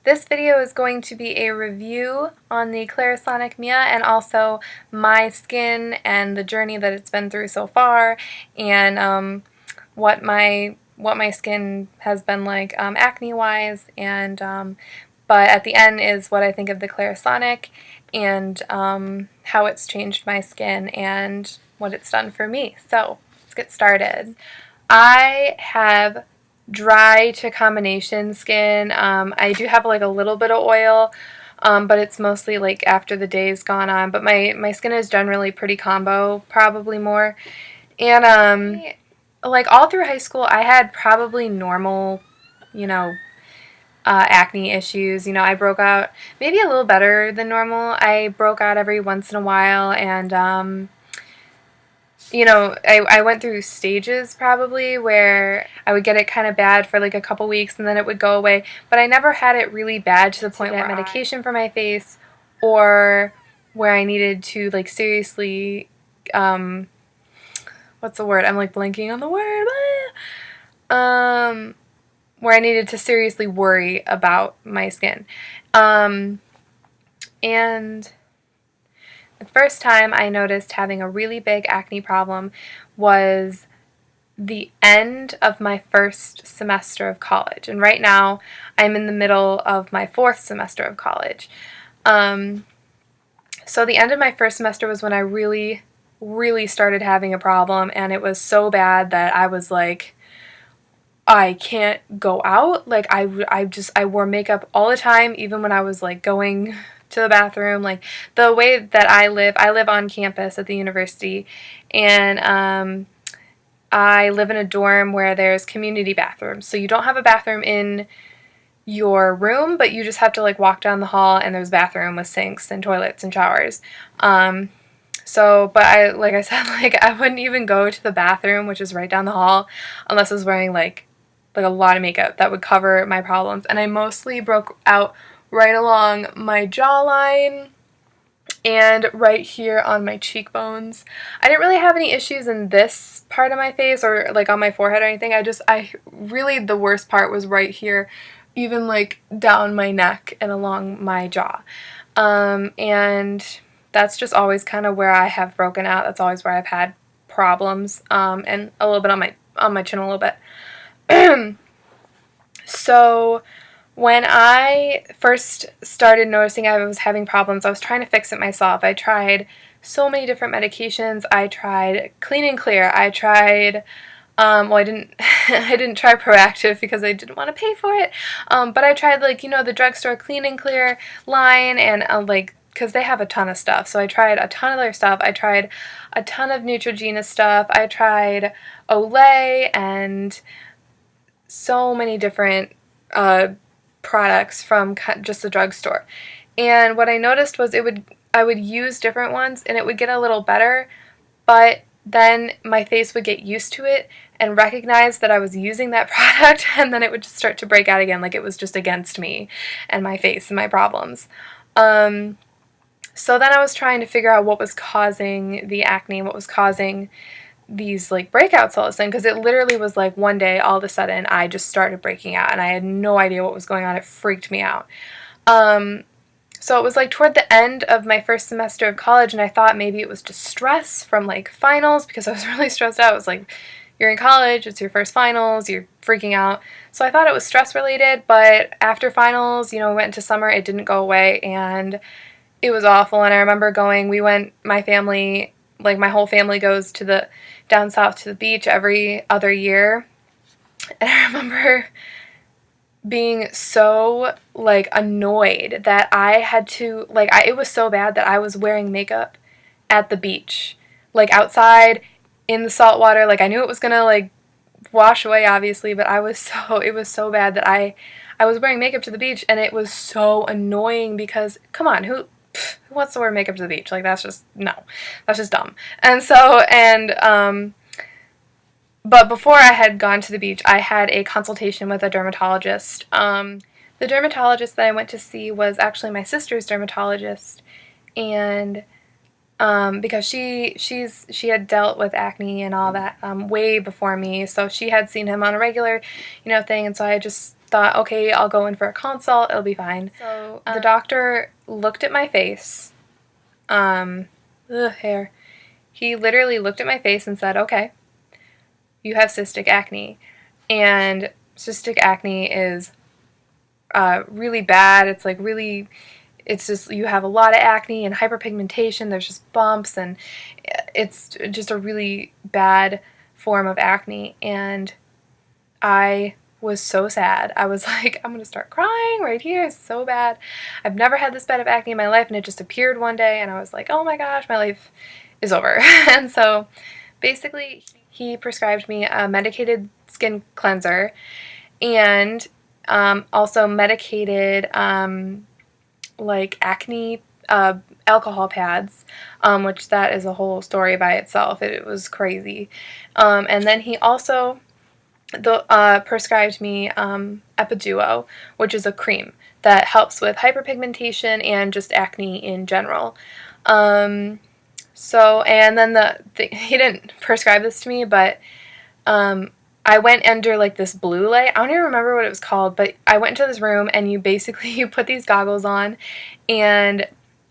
This video is going to be a review on the Clarisonic Mia and also my skin and the journey that it's been through so far, and what my skin has been like acne-wise, and but at the end is what I think of the Clarisonic and how it's changed my skin and what it's done for me. So let's get started. I have dry to combination skin. I do have like a little bit of oil, but it's mostly like after the day's gone on. But my skin is generally pretty combo, probably more. And like all through high school, I had probably normal, acne issues. I broke out maybe a little better than normal. I broke out every once in a while, and I went through stages probably where I would get it kind of bad for like a couple weeks and then it would go away, but I never had it really bad to the point where I had medication for my face or where I needed to like seriously, what's the word? I'm like blanking on the word. Where I needed to seriously worry about my skin. And the first time I noticed having a really big acne problem was the end of my first semester of college. And right now I'm in the middle of my fourth semester of college. So the end of my first semester was when I really, really started having a problem, and it was so bad that I was like, I can't go out. Like I wore makeup all the time, even when I was like going to the bathroom. Like the way that I live on campus at the university, and I live in a dorm where there's community bathrooms. So you don't have a bathroom in your room, but you just have to like walk down the hall and there's a bathroom with sinks and toilets and showers. But like I said, like I wouldn't even go to the bathroom, which is right down the hall, unless I was wearing like a lot of makeup that would cover my problems. And I mostly broke out right along my jawline and right here on my cheekbones. I didn't really have any issues in this part of my face or like on my forehead or anything. Really the worst part was right here, even like down my neck and along my jaw. And that's just always kind of where I have broken out. That's always where I've had problems, and a little bit on my chin a little bit. So when I first started noticing I was having problems, I was trying to fix it myself. I tried so many different medications. I tried Clean and Clear. I tried, I didn't try Proactive because I didn't want to pay for it. But I tried like, the drugstore Clean and Clear line, and because they have a ton of stuff. So I tried a ton of their stuff. I tried a ton of Neutrogena stuff. I tried Olay and so many different products from just the drugstore. And what I noticed was I would use different ones and it would get a little better, but then my face would get used to it and recognize that I was using that product, and then it would just start to break out again, like it was just against me and my face and my problems. So then I was trying to figure out what was causing the acne, what was causing these like breakouts all of a sudden, because it literally was like one day all of a sudden I just started breaking out and I had no idea what was going on. It freaked me out. So it was like toward the end of my first semester of college, and I thought maybe it was just stress from like finals, because I was really stressed out. It was like, you're in college, it's your first finals, you're freaking out. So I thought it was stress related, but after finals, we went into summer, it didn't go away and it was awful. And I remember my family, like my whole family goes to down south to the beach every other year. And I remember being so like annoyed that I had to, it was so bad that I was wearing makeup at the beach, like outside in the salt water. Like I knew it was gonna like wash away obviously, but it was so bad that I was wearing makeup to the beach, and it was so annoying because come on, who wants to wear makeup to the beach? Like that's just dumb. But before I had gone to the beach, I had a consultation with a dermatologist. The dermatologist that I went to see was actually my sister's dermatologist, and because she had dealt with acne and all that way before me, so she had seen him on a regular, thing, and so I just thought, okay, I'll go in for a consult, it'll be fine. So the doctor looked at my face, hair. He literally looked at my face and said, okay, you have cystic acne, and cystic acne is really bad. It's like really, it's just, you have a lot of acne and hyperpigmentation, there's just bumps, and it's just a really bad form of acne. And I was so sad. I was like, I'm gonna start crying right here. It's so bad. I've never had this bad of acne in my life, and it just appeared one day, and I was like, oh my gosh, my life is over. And so basically he prescribed me a medicated skin cleanser, and also medicated like acne alcohol pads, which that is a whole story by itself. It was crazy. And then he also prescribed me Epiduo, which is a cream that helps with hyperpigmentation and just acne in general. So, and then he didn't prescribe this to me, but I went under like this blue light. I don't even remember what it was called, but I went into this room, and you put these goggles on, and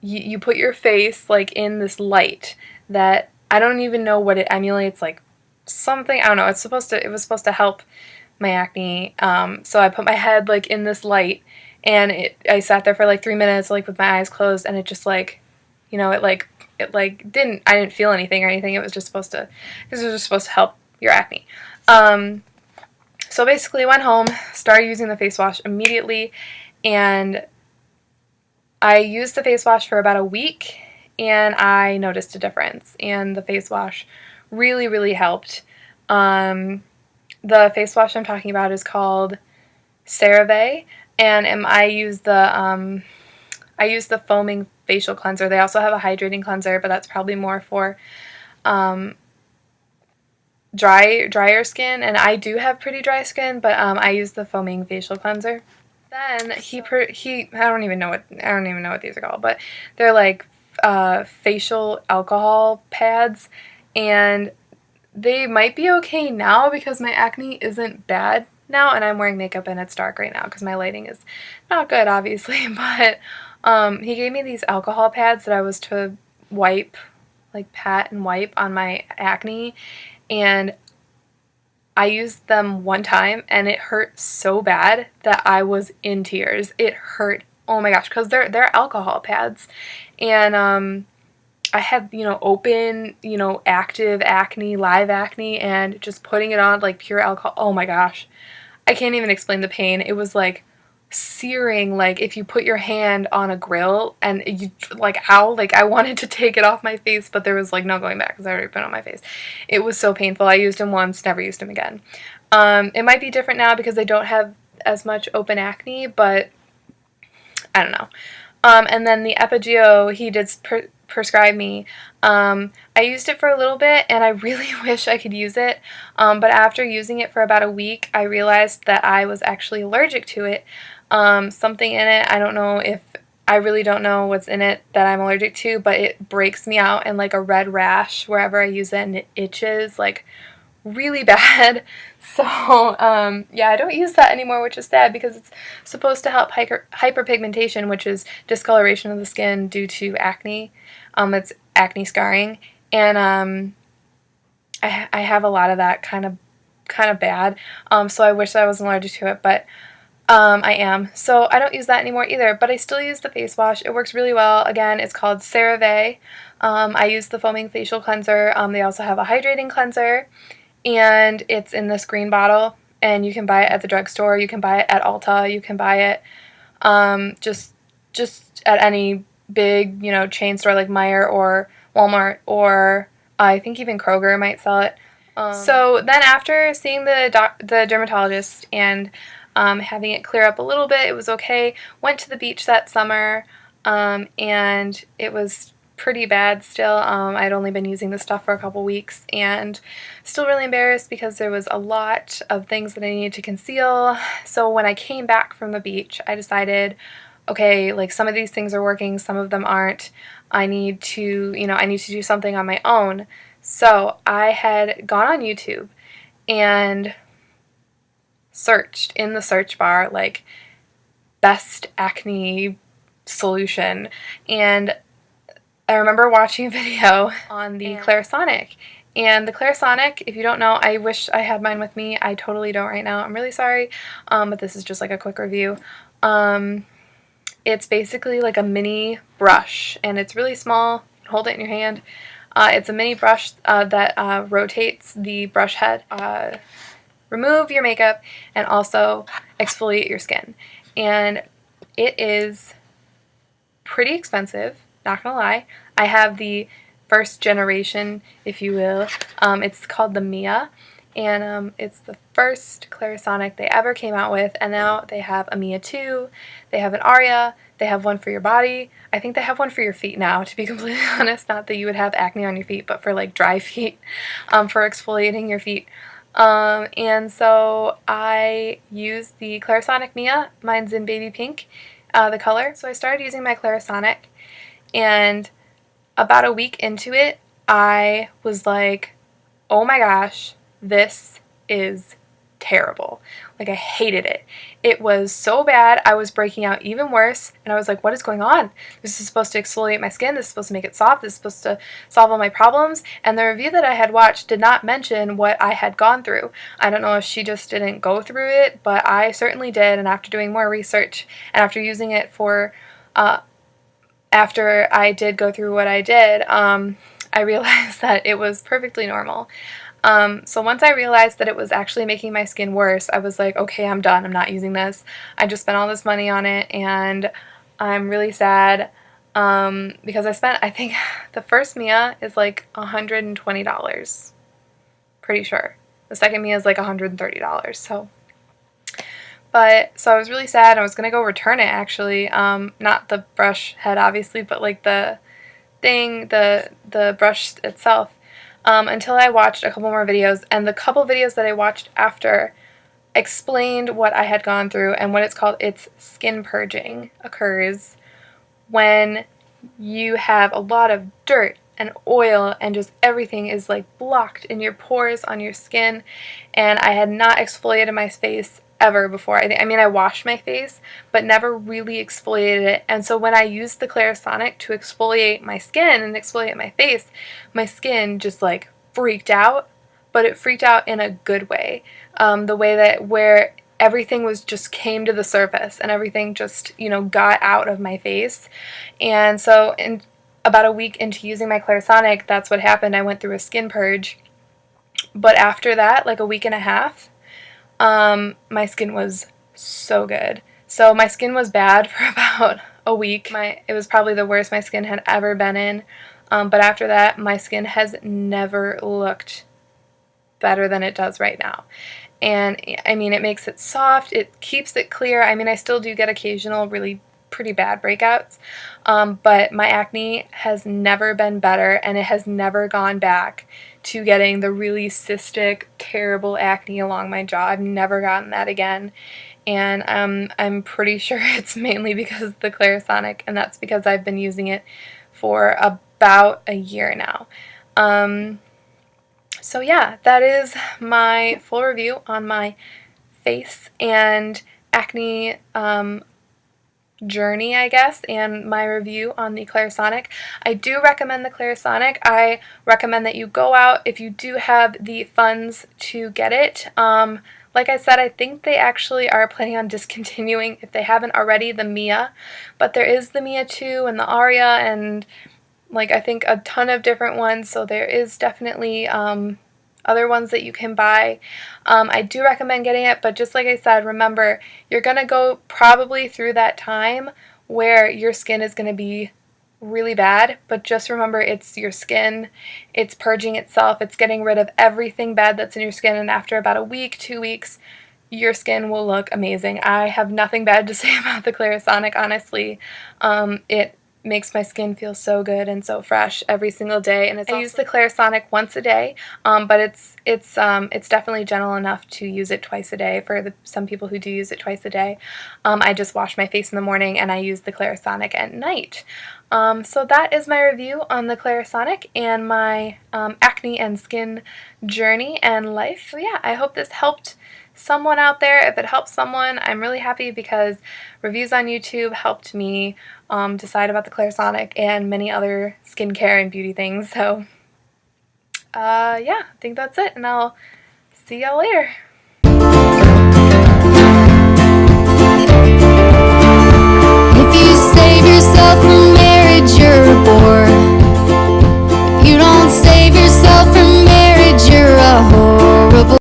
you put your face like in this light that I don't even know what it emulates, like something, I don't know. It was supposed to help my acne. So I put my head like in this light, and I sat there for like 3 minutes, like with my eyes closed, and it just like, I didn't feel anything or anything. Because it was just supposed to help your acne. So basically went home, started using the face wash immediately, and I used the face wash for about a week, and I noticed a difference, and the face wash really, really helped. The face wash I'm talking about is called CeraVe, and I use the foaming facial cleanser. They also have a hydrating cleanser, but that's probably more for drier skin, and I do have pretty dry skin, but I use the foaming facial cleanser. Then he I don't even know what these are called, but they're like facial alcohol pads, and they might be okay now because my acne isn't bad now, and I'm wearing makeup and it's dark right now because my lighting is not good, obviously. But he gave me these alcohol pads that I was to pat and wipe on my acne, and I used them one time, and it hurt so bad that I was in tears. It hurt, oh my gosh, because they're alcohol pads, and I had, open, active acne, live acne, and just putting it on like pure alcohol, oh my gosh, I can't even explain the pain. It was like searing, like if you put your hand on a grill and you like, ow, like I wanted to take it off my face, but there was like no going back because I already put it on my face. It was so painful. I used them once, never used them again. It might be different now because I don't have as much open acne, but I don't know. And then the Epiduo he did prescribe me. I used it for a little bit, and I really wish I could use it, but after using it for about a week, I realized that I was actually allergic to it. Something in it, I really don't know what's in it that I'm allergic to, but it breaks me out in like a red rash wherever I use it, and it itches like really bad. So yeah, I don't use that anymore, which is sad because it's supposed to help hyperpigmentation, which is discoloration of the skin due to acne. It's acne scarring, and I have a lot of that kind of bad. So I wish I wasn't allergic to it, but I am. So I don't use that anymore either, but I still use the face wash. It works really well. Again, it's called CeraVe. I use the foaming facial cleanser. They also have a hydrating cleanser, and it's in this green bottle, and you can buy it at the drugstore. You can buy it at Ulta. You can buy it just at any big, chain store like Meijer or Walmart, or I think even Kroger might sell it. So then after seeing the dermatologist and having it clear up a little bit, it was okay. Went to the beach that summer, and it was pretty bad still. I'd only been using this stuff for a couple weeks, and still really embarrassed because there was a lot of things that I needed to conceal. So when I came back from the beach, I decided, okay, like some of these things are working, some of them aren't. I need to, I need to do something on my own. So I had gone on YouTube and searched in the search bar, like, best acne solution. And I remember watching a video on the Clarisonic. And the Clarisonic, if you don't know, I wish I had mine with me. I totally don't right now. I'm really sorry. But this is just like a quick review. It's basically like a mini brush, and it's really small. You can hold it in your hand. It's a mini brush that rotates the brush head. Remove your makeup and also exfoliate your skin. And it is pretty expensive, not gonna lie. I have the first generation, if you will. It's called the Mia, and it's the first Clarisonic they ever came out with, and now they have a Mia 2, they have an Aria, they have one for your body. I think they have one for your feet now, to be completely honest. Not that you would have acne on your feet, but for like dry feet, for exfoliating your feet. And so I use the Clarisonic Mia. Mine's in baby pink, the color. So I started using my Clarisonic, and about a week into it, I was like, oh my gosh, this is terrible. Like, I hated it. It was so bad. I was breaking out even worse, and I was like, what is going on? This is supposed to exfoliate my skin. This is supposed to make it soft. This is supposed to solve all my problems. And the review that I had watched did not mention what I had gone through. I don't know if she just didn't go through it, but I certainly did. And after doing more research and after using it for, after I did go through what I did, I realized that it was perfectly normal. So once I realized that it was actually making my skin worse, I was like, okay, I'm done. I'm not using this. I just spent all this money on it, and I'm really sad, because I think the first Mia is like $120. Pretty sure. The second Mia is like $130. So I was really sad. I was going to go return it, actually. Not the brush head, obviously, but like the thing, the brush itself. Until I watched a couple more videos, and the couple videos that I watched after explained what I had gone through and what it's called. It's skin purging occurs when you have a lot of dirt and oil and just everything is like blocked in your pores on your skin. And I had not exfoliated my face ever before. I mean, I washed my face, but never really exfoliated it. And so when I used the Clarisonic to exfoliate my skin and exfoliate my face, my skin just like freaked out, but it freaked out in a good way. The way that where everything was just came to the surface and everything just, got out of my face. And so in about a week into using my Clarisonic, that's what happened. I went through a skin purge. But after that, like a week and a half, my skin was so good. So my skin was bad for about a week. It was probably the worst my skin had ever been in. But after that, my skin has never looked better than it does right now. And I mean, it makes it soft. It keeps it clear. I mean, I still do get occasional really pretty bad breakouts. But my acne has never been better, and it has never gone back to getting the really cystic, terrible acne along my jaw. I've never gotten that again. And I'm pretty sure it's mainly because of the Clarisonic, and that's because I've been using it for about a year now. So yeah, that is my full review on my face and acne journey, I guess, and my review on the Clarisonic. I do recommend the Clarisonic. I recommend that you go out if you do have the funds to get it. Like I said, I think they actually are planning on discontinuing, if they haven't already, the Mia, but there is the Mia 2 and the Aria and like I think a ton of different ones, so there is definitely other ones that you can buy. I do recommend getting it, but just like I said, remember, you're going to go probably through that time where your skin is going to be really bad, but just remember, it's your skin, it's purging itself, it's getting rid of everything bad that's in your skin, and after about a week, 2 weeks, your skin will look amazing. I have nothing bad to say about the Clarisonic, honestly. It makes my skin feel so good and so fresh every single day. And I use the Clarisonic once a day, but it's definitely gentle enough to use it twice a day for some people who do use it twice a day. I just wash my face in the morning and I use the Clarisonic at night. So that is my review on the Clarisonic and my acne and skin journey and life. So yeah, I hope this helped someone out there. If it helps someone, I'm really happy because reviews on YouTube helped me decide about the Clarisonic and many other skincare and beauty things. So yeah, I think that's it, and I'll see y'all later.